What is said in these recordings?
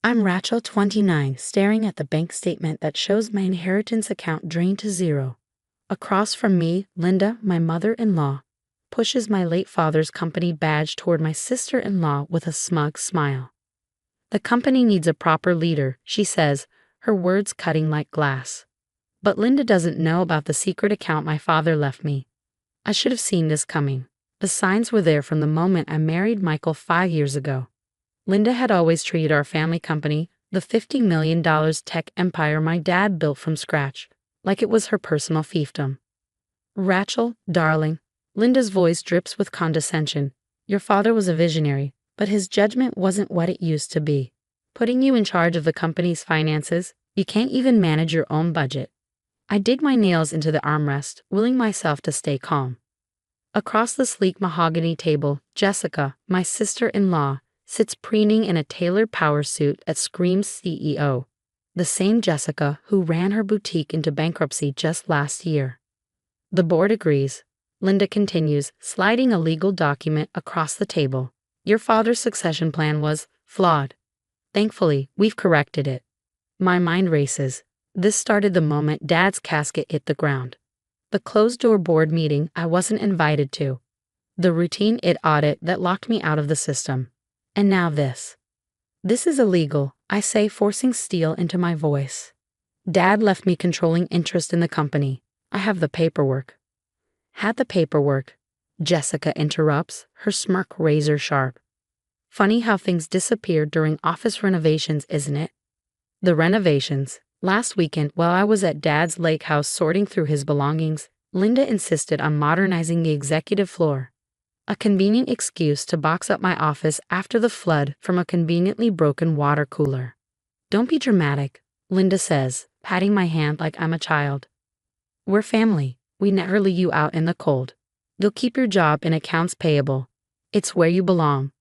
I'm Rachel, 29, staring at the bank statement that shows my inheritance account drained to zero. Across from me, Linda, my mother-in-law, pushes my late father's company badge toward my sister-in-law with a smug smile. The company needs a proper leader, she says, her words cutting like glass. But Linda doesn't know about the secret account my father left me. I should have seen this coming. The signs were there from the moment I married Michael 5 years ago. Linda had always treated our family company, the $50 million tech empire my dad built from scratch, like it was her personal fiefdom. Rachel, darling, Linda's voice drips with condescension. Your father was a visionary, but his judgment wasn't what it used to be. Putting you in charge of the company's finances, you can't even manage your own budget. I dig my nails into the armrest, willing myself to stay calm. Across the sleek mahogany table, Jessica, my sister-in-law, sits preening in a tailored power suit that screams CEO. The same Jessica who ran her boutique into bankruptcy just last year. The board agrees. Linda continues, sliding a legal document across the table. Your father's succession plan was flawed. Thankfully, we've corrected it. My mind races. This started the moment Dad's casket hit the ground. The closed-door board meeting I wasn't invited to. The routine audit that locked me out of the system. And now this. This is illegal, I say, forcing steel into my voice. Dad left me controlling interest in the company. I have the paperwork. Had the paperwork, Jessica interrupts, her smirk razor sharp. Funny how things disappeared during office renovations, isn't it? The renovations. Last weekend, while I was at Dad's lake house sorting through his belongings, Linda insisted on modernizing the executive floor. A convenient excuse to box up my office after the flood from a conveniently broken water cooler. Don't be dramatic, Linda says, patting my hand like I'm a child. We're family. We never leave you out in the cold. You'll keep your job in accounts payable. It's where you belong.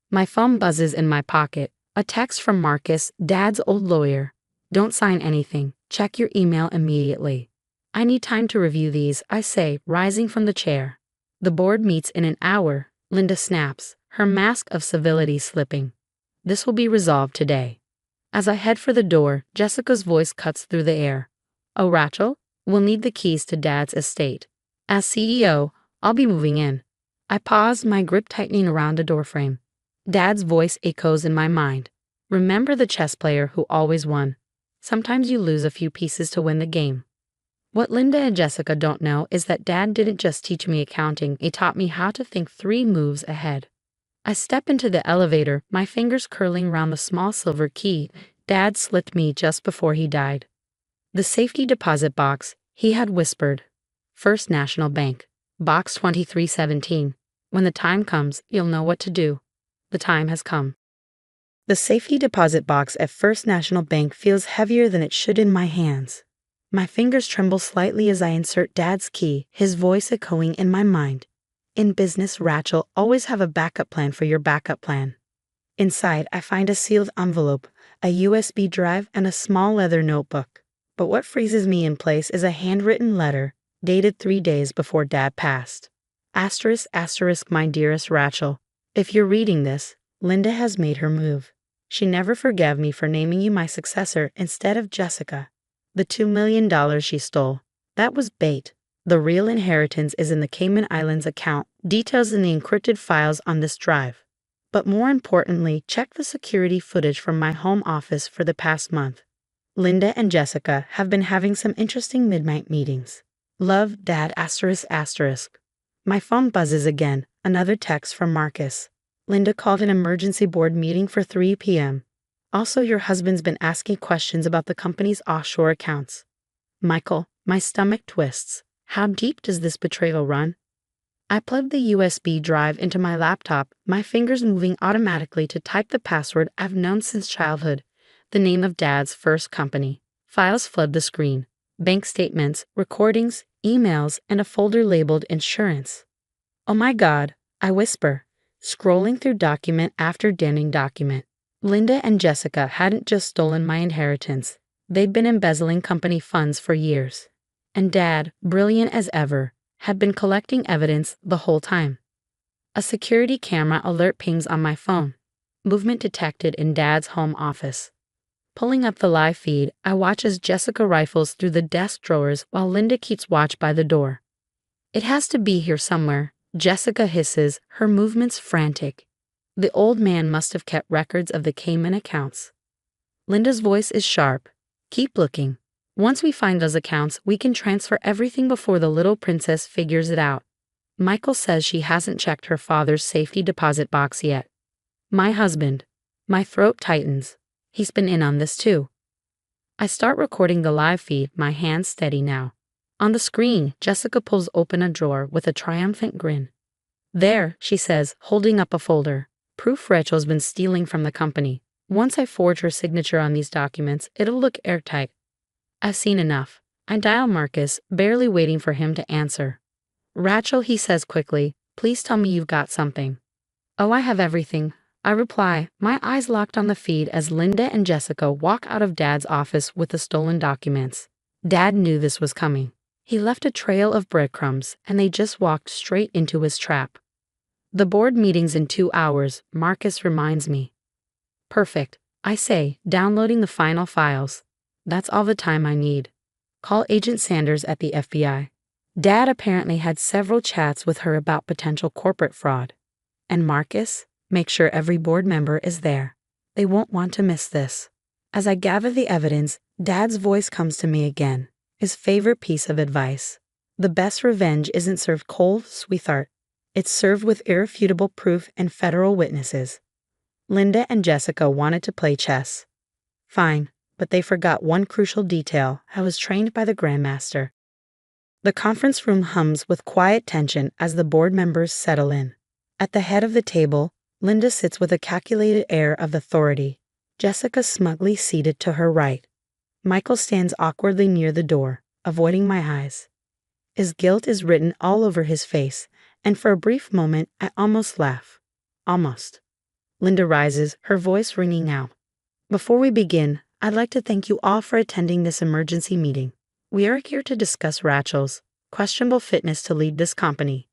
My phone buzzes in my pocket. A text from Marcus, Dad's old lawyer. Don't sign anything. Check your email immediately. I need time to review these, I say, rising from the chair. The board meets in an hour, Linda snaps, her mask of civility slipping. This will be resolved today. As I head for the door, Jessica's voice cuts through the air. Oh, Rachel, we'll need the keys to Dad's estate. As CEO, I'll be moving in. I pause, my grip tightening around the doorframe. Dad's voice echoes in my mind. Remember the chess player who always won. Sometimes you lose a few pieces to win the game. What Linda and Jessica don't know is that Dad didn't just teach me accounting, he taught me how to think 3 moves ahead. I step into the elevator, my fingers curling around the small silver key Dad slipped me just before he died. The safety deposit box, he had whispered. First National Bank, box 2317. When the time comes, you'll know what to do. The time has come. The safety deposit box at First National Bank feels heavier than it should in my hands. My fingers tremble slightly as I insert Dad's key, his voice echoing in my mind. In business, Rachel, always have a backup plan for your backup plan. Inside, I find a sealed envelope, a USB drive, and a small leather notebook. But what freezes me in place is a handwritten letter, dated 3 days before Dad passed. Asterisk, asterisk, my dearest Rachel. If you're reading this, Linda has made her move. She never forgave me for naming you my successor instead of Jessica. The $2 million she stole, that was bait. The real inheritance is in the Cayman Islands account, details in the encrypted files on this drive. But more importantly, check the security footage from my home office for the past month. Linda and Jessica have been having some interesting midnight meetings. Love, Dad, asterisk, asterisk. My phone buzzes again, another text from Marcus. Linda called an emergency board meeting for 3 p.m. Also, your husband's been asking questions about the company's offshore accounts. Michael, my stomach twists. How deep does this betrayal run? I plug the USB drive into my laptop, my fingers moving automatically to type the password I've known since childhood, the name of Dad's first company. Files flood the screen. Bank statements, recordings, emails, and a folder labeled insurance. Oh my God, I whisper, scrolling through document after damning document. Linda and Jessica hadn't just stolen my inheritance. They'd been embezzling company funds for years. And Dad, brilliant as ever, had been collecting evidence the whole time. A security camera alert pings on my phone. Movement detected in Dad's home office. Pulling up the live feed, I watch as Jessica rifles through the desk drawers while Linda keeps watch by the door. It has to be here somewhere, Jessica hisses, her movements frantic. The old man must have kept records of the Cayman accounts. Linda's voice is sharp. Keep looking. Once we find those accounts, we can transfer everything before the little princess figures it out. Michael says she hasn't checked her father's safety deposit box yet. My husband. My throat tightens. He's been in on this too. I start recording the live feed, my hands steady now. On the screen, Jessica pulls open a drawer with a triumphant grin. There, she says, holding up a folder. Proof Rachel's been stealing from the company. Once I forge her signature on these documents, it'll look airtight. I've seen enough. I dial Marcus, barely waiting for him to answer. Rachel, he says quickly, please tell me you've got something. Oh, I have everything. I reply, my eyes locked on the feed as Linda and Jessica walk out of Dad's office with the stolen documents. Dad knew this was coming. He left a trail of breadcrumbs, and they just walked straight into his trap. The board meeting's in 2 hours, Marcus reminds me. Perfect, I say, downloading the final files. That's all the time I need. Call Agent Sanders at the FBI. Dad apparently had several chats with her about potential corporate fraud. And Marcus? Make sure every board member is there. They won't want to miss this. As I gather the evidence, Dad's voice comes to me again. His favorite piece of advice. The best revenge isn't served cold, sweetheart. It's served with irrefutable proof and federal witnesses. Linda and Jessica wanted to play chess. Fine, but they forgot one crucial detail. I was trained by the Grandmaster. The conference room hums with quiet tension as the board members settle in. At the head of the table, Linda sits with a calculated air of authority. Jessica smugly seated to her right. Michael stands awkwardly near the door, avoiding my eyes. His guilt is written all over his face, and for a brief moment I almost laugh. Almost. Linda rises, her voice ringing out. Before we begin, I'd like to thank you all for attending this emergency meeting. We are here to discuss Rachel's questionable fitness to lead this company.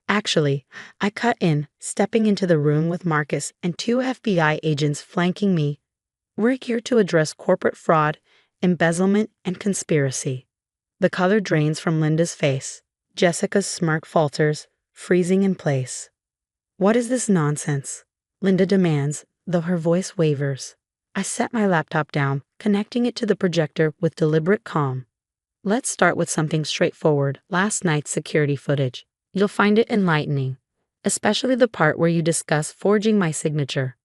Actually, I cut in, stepping into the room with Marcus and 2 FBI agents flanking me. We're here to address corporate fraud, embezzlement, and conspiracy. The color drains from Linda's face. Jessica's smirk falters, freezing in place. What is this nonsense? Linda demands, though her voice wavers. I set my laptop down, connecting it to the projector with deliberate calm. Let's start with something straightforward, last night's security footage. You'll find it enlightening, especially the part where you discuss forging my signature.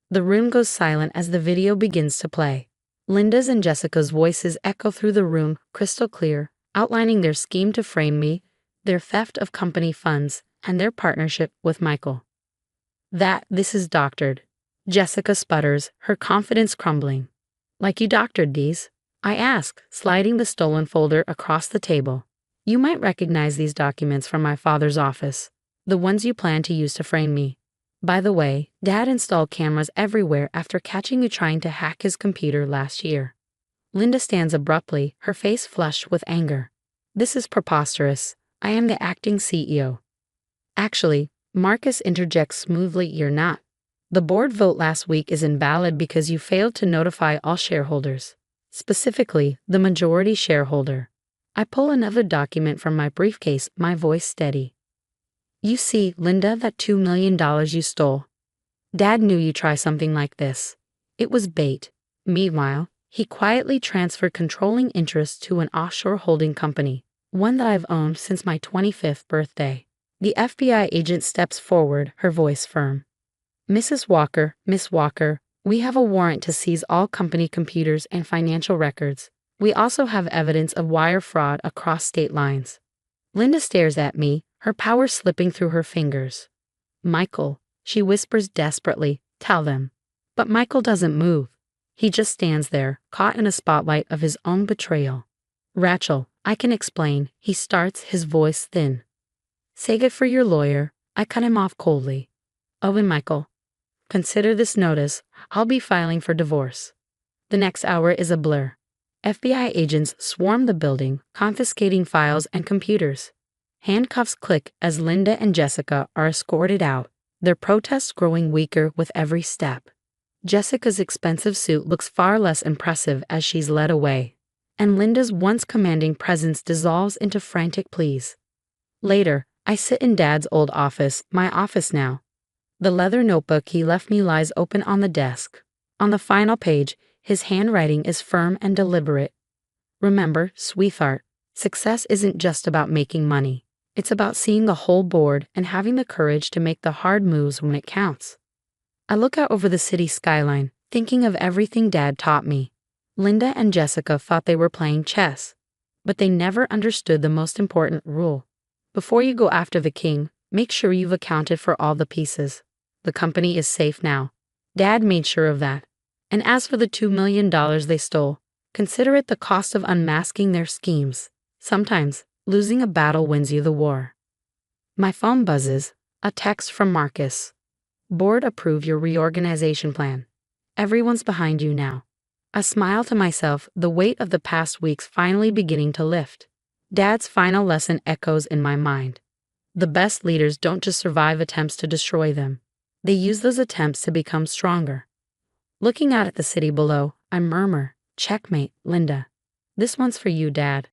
The room goes silent as the video begins to play. Linda's and Jessica's voices echo through the room, crystal clear, outlining their scheme to frame me, their theft of company funds, and their partnership with Michael. This is doctored. Jessica sputters, her confidence crumbling. Like you doctored these? I ask, sliding the stolen folder across the table. You might recognize these documents from my father's office, the ones you plan to use to frame me. By the way, Dad installed cameras everywhere after catching you trying to hack his computer last year. Linda stands abruptly, her face flushed with anger. This is preposterous. I am the acting CEO. Actually, Marcus interjects smoothly, you're not. The board vote last week is invalid because you failed to notify all shareholders, specifically the majority shareholder. I pull another document from my briefcase, my voice steady. You see, Linda, that $2 million you stole. Dad knew you'd try something like this. It was bait. Meanwhile, he quietly transferred controlling interest to an offshore holding company, one that I've owned since my 25th birthday. The FBI agent steps forward, her voice firm. Mrs. Walker, Miss Walker, we have a warrant to seize all company computers and financial records. We also have evidence of wire fraud across state lines. Linda stares at me, her power slipping through her fingers. Michael, she whispers desperately, tell them. But Michael doesn't move. He just stands there, caught in a spotlight of his own betrayal. Rachel, I can explain, he starts, his voice thin. Save it for your lawyer. I cut him off coldly. Oh, and Michael, consider this notice. I'll be filing for divorce. The next hour is a blur. FBI agents swarm the building, confiscating files and computers. Handcuffs click as Linda and Jessica are escorted out. their protests growing weaker with every step. Jessica's expensive suit looks far less impressive as she's led away, and Linda's once commanding presence dissolves into frantic pleas. Later, I sit in Dad's old office, my office now. The leather notebook he left me lies open on the desk. On the final page, his handwriting is firm and deliberate. Remember, sweetheart, success isn't just about making money. It's about seeing the whole board and having the courage to make the hard moves when it counts. I look out over the city skyline, thinking of everything Dad taught me. Linda and Jessica thought they were playing chess, but they never understood the most important rule. Before you go after the king, make sure you've accounted for all the pieces. The company is safe now. Dad made sure of that. And as for the $2 million they stole, consider it the cost of unmasking their schemes. Sometimes, losing a battle wins you the war. My phone buzzes, a text from Marcus. Board approve your reorganization plan. Everyone's behind you now. I smile to myself, the weight of the past weeks finally beginning to lift. Dad's final lesson echoes in my mind. The best leaders don't just survive attempts to destroy them. They use those attempts to become stronger. Looking out at the city below, I murmur, "Checkmate, Linda. This one's for you, Dad."